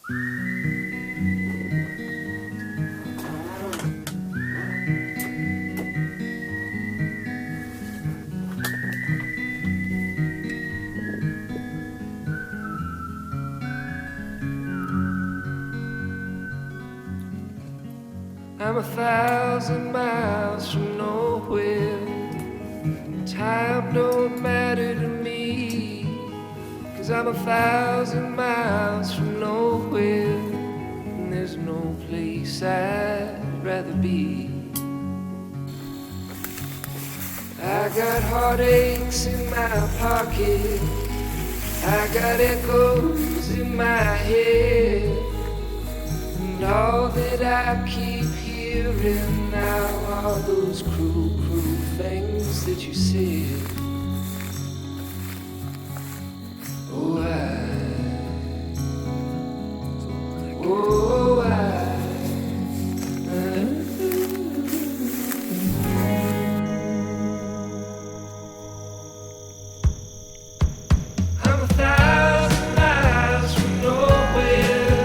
I'm 1,000 miles from nowhere. Time don't matter to me, 'cause I'm 1,000 miles from nowhere, and there's no place I'd rather be. I got heartaches in my pocket, I got echoes in my head, and all that I keep hearing now are those cruel, cruel things that you said. Oh, I'm 1,000 miles from nowhere.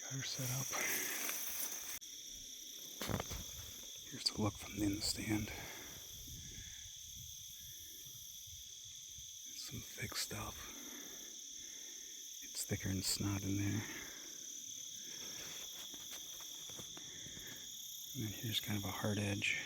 Got her set up. Here's a look from in the stand. Some thick stuff. It's thicker than snot in there. And then here's kind of a hard edge.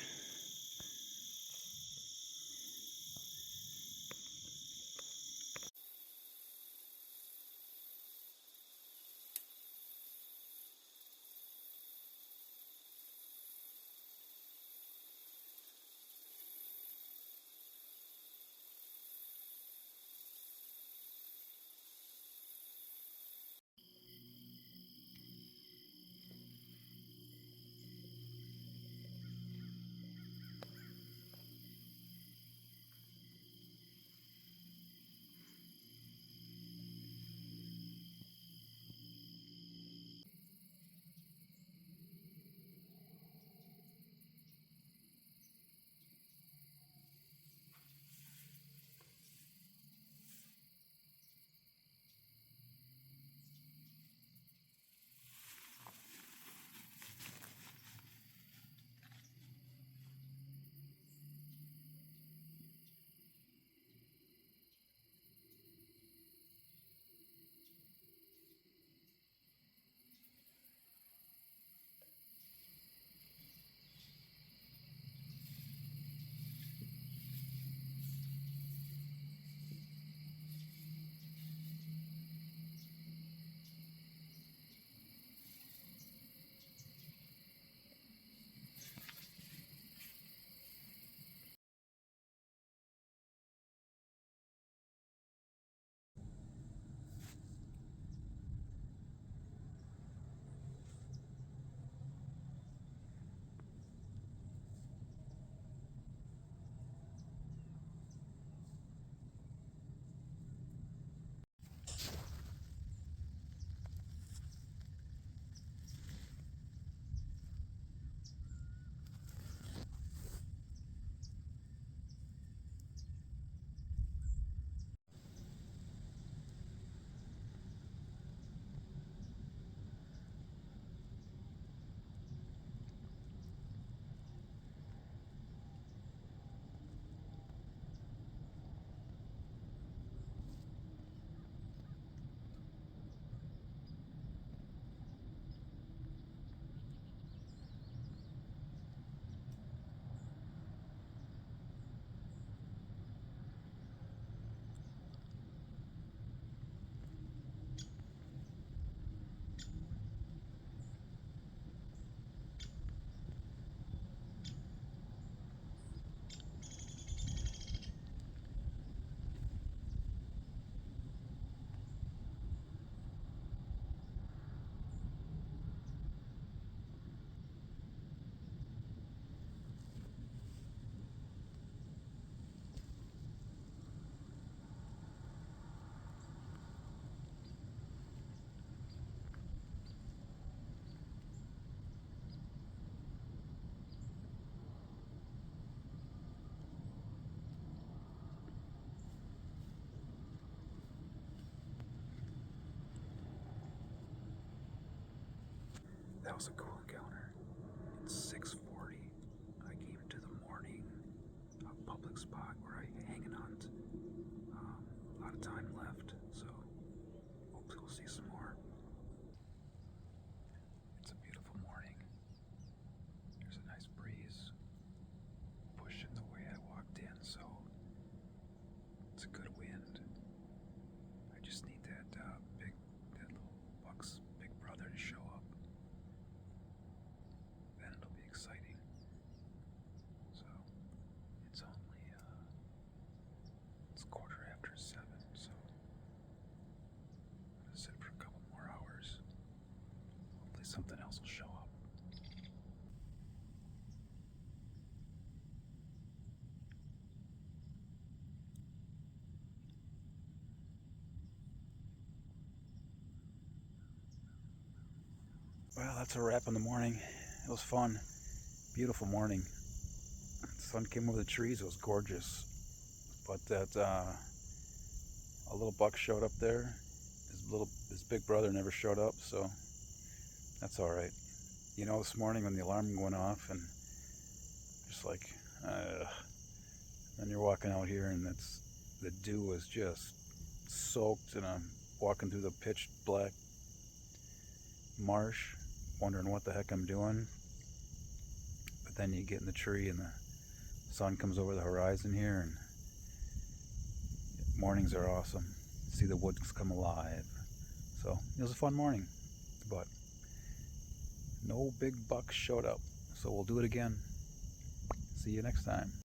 was a cool encounter. It's 6:40. I came to the morning public spot where I hang and hunt. A lot of time left, so hopefully we'll see some more. It's a beautiful morning. There's a nice breeze pushing the way I walked in, so it's a good wind. I just need that little buck's big brother to show up. Then it'll be exciting. So it's only it's 7:15, so I'm gonna sit for a couple more hours. Hopefully something else will show up. Well, that's a wrap in the morning. It was fun. Beautiful morning. The sun came over the trees. It was gorgeous. But that a little buck showed up there. His big brother never showed up, so that's all right. You know, this morning when the alarm went off, and just like, then you're walking out here, and the dew was just soaked, and I'm walking through the pitch black marsh, wondering what the heck I'm doing. But then you get in the tree, and the sun comes over the horizon here, and mornings are awesome. See the woods come alive. So it was a fun morning, but no big bucks showed up. So we'll do it again. See you next time.